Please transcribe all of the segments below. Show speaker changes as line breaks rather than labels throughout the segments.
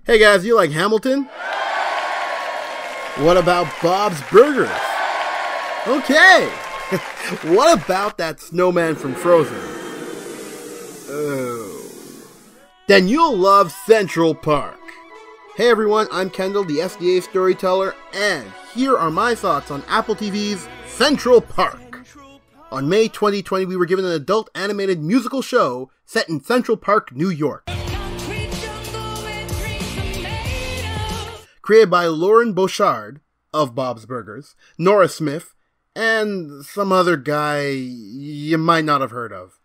Hey guys, you like Hamilton? What about Bob's Burgers? Okay! What about that snowman from Frozen? Oh. Then you'll love Central Park. Hey everyone, I'm Kendall, the SDA storyteller, and here are my thoughts on Apple TV's Central Park. On May 2020, we were given an adult animated musical show set in Central Park, New York. Created by Lauren Bouchard of Bob's Burgers, Nora Smith, and some other guy you might not have heard of.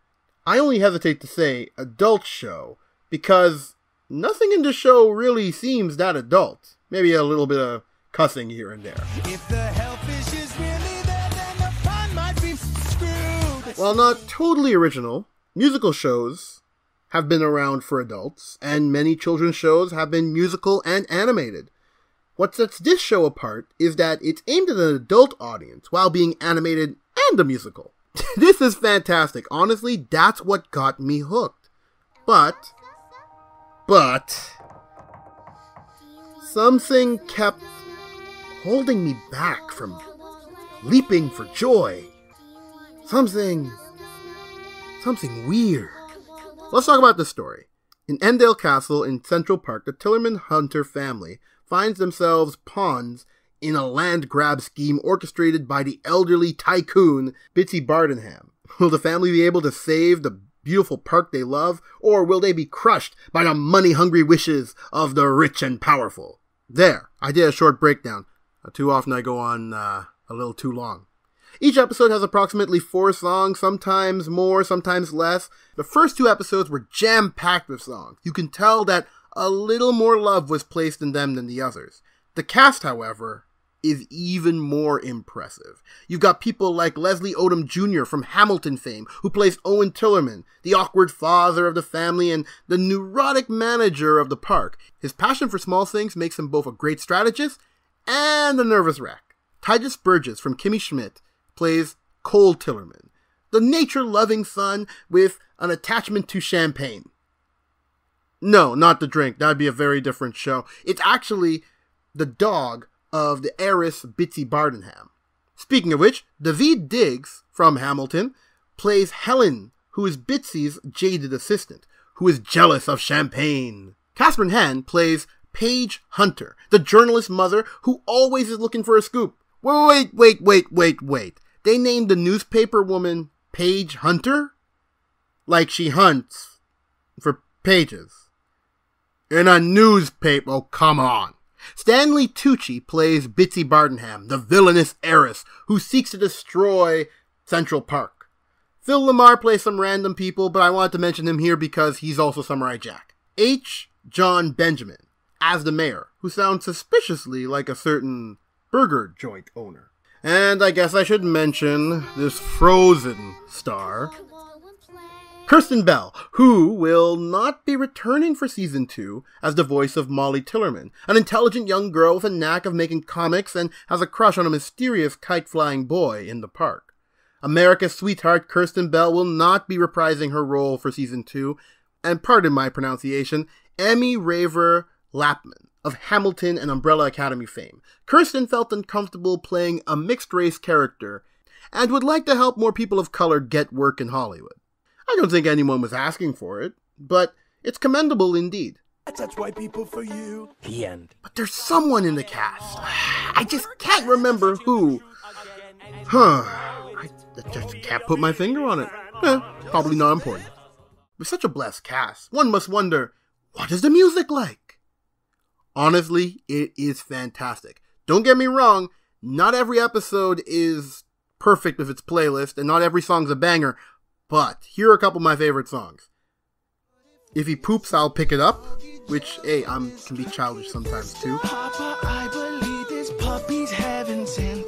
I only hesitate to say adult show because nothing in the show really seems that adult. Maybe a little bit of cussing here and there. If the hellfish is really there, then the pond might be screwed. While not totally original, musical shows have been around for adults, and many children's shows have been musical and animated. What sets this show apart is that it's aimed at an adult audience while being animated and a musical. This is fantastic. Honestly, that's what got me hooked. But, something kept holding me back from leaping for joy. Something weird. Let's talk about the story. In Endale Castle in Central Park, the Tillerman Hunter family finds themselves pawns in a land grab scheme orchestrated by the elderly tycoon Bitsy Bardenham. Will the family be able to save the beautiful park they love, or will they be crushed by the money-hungry wishes of the rich and powerful? There, I did a short breakdown. Too often I go on a little too long. Each episode has approximately 4 songs, sometimes more, sometimes less. The first 2 episodes were jam-packed with songs. You can tell that a little more love was placed in them than the others. The cast, however, is even more impressive. You've got people like Leslie Odom Jr. from Hamilton fame, who plays Owen Tillerman, the awkward father of the family and the neurotic manager of the park. His passion for small things makes him both a great strategist and a nervous wreck. Titus Burgess from Kimmy Schmidt plays Cole Tillerman, the nature-loving son with an attachment to champagne. No, not the drink. That'd be a very different show. It's actually the dog of the heiress Bitsy Bardenham. Speaking of which, Daveed Diggs from Hamilton plays Helen, who is Bitsy's jaded assistant, who is jealous of champagne. Catherine Hahn plays Paige Hunter, the journalist mother who always is looking for a scoop. Wait. They named the newspaper woman Paige Hunter? Like she hunts for pages. In a newspaper, oh come on. Stanley Tucci plays Bitsy Bardenham, the villainous heiress who seeks to destroy Central Park. Phil Lamar plays some random people, but I wanted to mention him here because he's also Samurai Jack. H. John Benjamin as the mayor, who sounds suspiciously like a certain burger joint owner. And I guess I should mention this Frozen star, Kirsten Bell, who will not be returning for Season 2 as the voice of Molly Tillerman, an intelligent young girl with a knack of making comics and has a crush on a mysterious kite-flying boy in the park. America's sweetheart Kirsten Bell will not be reprising her role for Season 2, and pardon my pronunciation, Emmy Raver Lapman of Hamilton and Umbrella Academy fame. Kirsten felt uncomfortable playing a mixed-race character and would like to help more people of color get work in Hollywood. I don't think anyone was asking for it, but it's commendable indeed.
I touch white people for you. The end.
But there's someone in the cast. I just can't remember who. I just can't put my finger on it. Probably not important. With such a blessed cast, one must wonder, what is the music like? Honestly, it is fantastic. Don't get me wrong, not every episode is perfect with its playlist, and not every song's a banger, but here are a couple of my favorite songs. If he poops, I'll pick it up, which, hey, can be childish sometimes too.
Papa, I believe this puppy's heaven sent.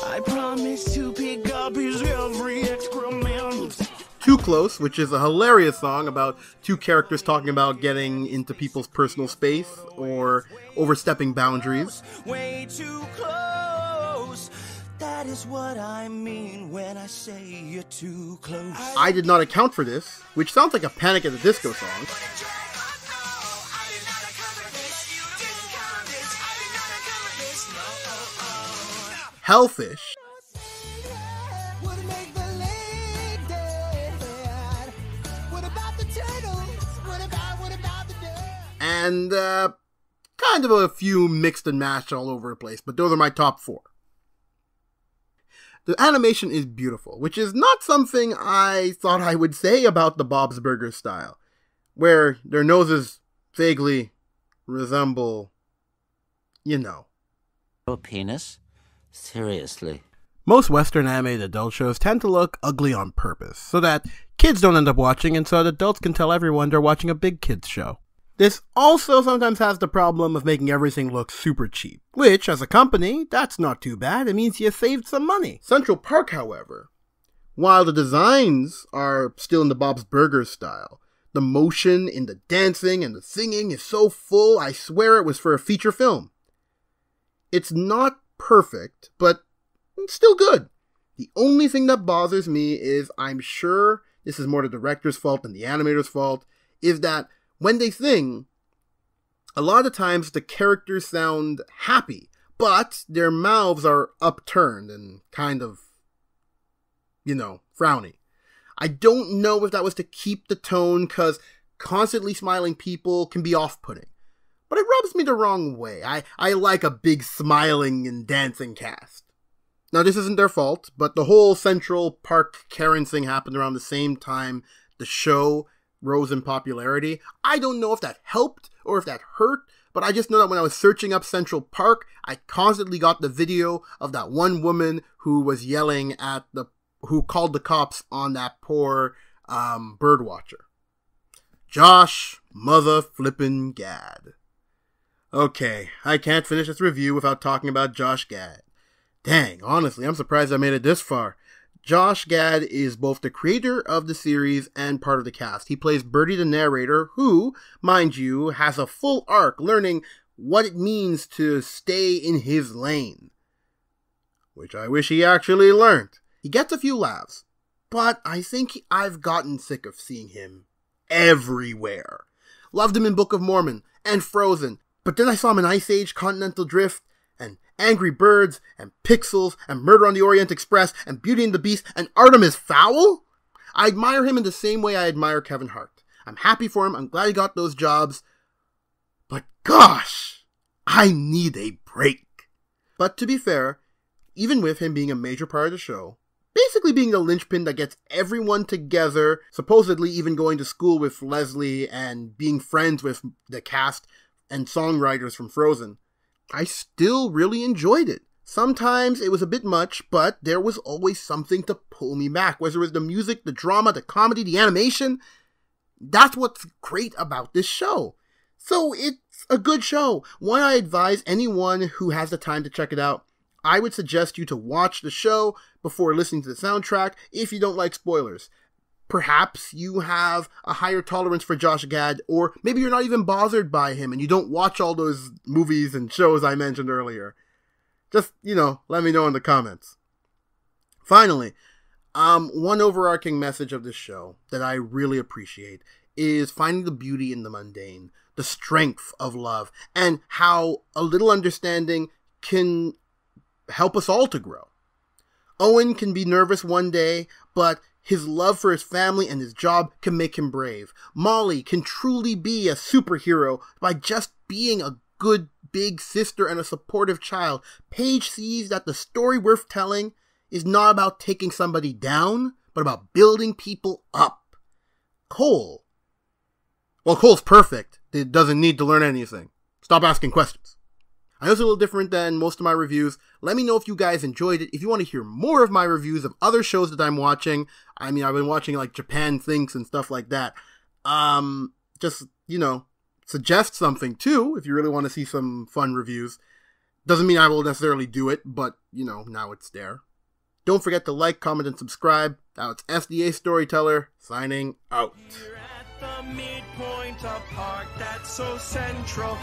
I promise to pick up his every excrement.
Too Close, which is a hilarious song about two characters talking about getting into people's personal space or overstepping boundaries.
Way too close. That is what I mean when I say you're too close.
I Did Not Account for This, which sounds like a Panic at the Disco song. Hellfish,
Would make the lake dead. What about the turtles? What about the dead?
and kind of a few mixed and matched all over the place, but those are my top 4. The animation is beautiful, which is not something I thought I would say about the Bob's Burgers style, where their noses vaguely resemble, you know.
Your penis? Seriously.
Most Western animated adult shows tend to look ugly on purpose, so that kids don't end up watching and so that adults can tell everyone they're watching a big kids show. This also sometimes has the problem of making everything look super cheap, which, as a company, that's not too bad. It means you saved some money. Central Park, however, while the designs are still in the Bob's Burgers style, the motion in the dancing and the singing is so full, I swear it was for a feature film. It's not perfect, but it's still good. The only thing that bothers me is, I'm sure this is more the director's fault than the animator's fault, is that when they sing, a lot of times the characters sound happy, but their mouths are upturned and kind of, frowny. I don't know if that was to keep the tone, because constantly smiling people can be off-putting. But it rubs me the wrong way. I like a big smiling and dancing cast. Now, this isn't their fault, but the whole Central Park Karen thing happened around the same time the show rose in popularity. I don't know if that helped or if that hurt, but I just know that when I was searching up Central Park, I constantly got the video of that one woman who was yelling at who called the cops on that poor bird watcher. Josh mother flippin' Gad. Okay, I can't finish this review without talking about Josh Gad. Dang, honestly, I'm surprised I made it this far. Josh Gad is both the creator of the series and part of the cast. He plays Birdie the narrator, who, mind you, has a full arc learning what it means to stay in his lane. Which I wish he actually learned. He gets a few laughs, but I think I've gotten sick of seeing him everywhere. Loved him in Book of Mormon and Frozen, but then I saw him in Ice Age, Continental Drift, and Angry Birds, and Pixels, and Murder on the Orient Express, and Beauty and the Beast, and Artemis Fowl? I admire him in the same way I admire Kevin Hart. I'm happy for him, I'm glad he got those jobs, but gosh, I need a break. But to be fair, even with him being a major part of the show, basically being the linchpin that gets everyone together, supposedly even going to school with Leslie and being friends with the cast and songwriters from Frozen, I still really enjoyed it. Sometimes it was a bit much, but there was always something to pull me back. Whether it was the music, the drama, the comedy, the animation. That's what's great about this show. So it's a good show. One I advise anyone who has the time to check it out. I would suggest you to watch the show before listening to the soundtrack if you don't like spoilers. Perhaps you have a higher tolerance for Josh Gad, or maybe you're not even bothered by him and you don't watch all those movies and shows I mentioned earlier. Just, let me know in the comments. Finally, one overarching message of this show that I really appreciate is finding the beauty in the mundane, the strength of love, and how a little understanding can help us all to grow. Owen can be nervous one day, but his love for his family and his job can make him brave. Molly can truly be a superhero by just being a good big sister and a supportive child. Paige sees that the story worth telling is not about taking somebody down, but about building people up. Cole's perfect. It doesn't need to learn anything. Stop asking questions. I know it's a little different than most of my reviews. Let me know if you guys enjoyed it. If you want to hear more of my reviews of other shows that I'm watching, I've been watching like Japan Thinks and stuff like that. Just, suggest something too if you really want to see some fun reviews. Doesn't mean I will necessarily do it, but, now it's there. Don't forget to like, comment, and subscribe. Now it's SDA Storyteller, signing out.
You're at the midpoint of park that's so central.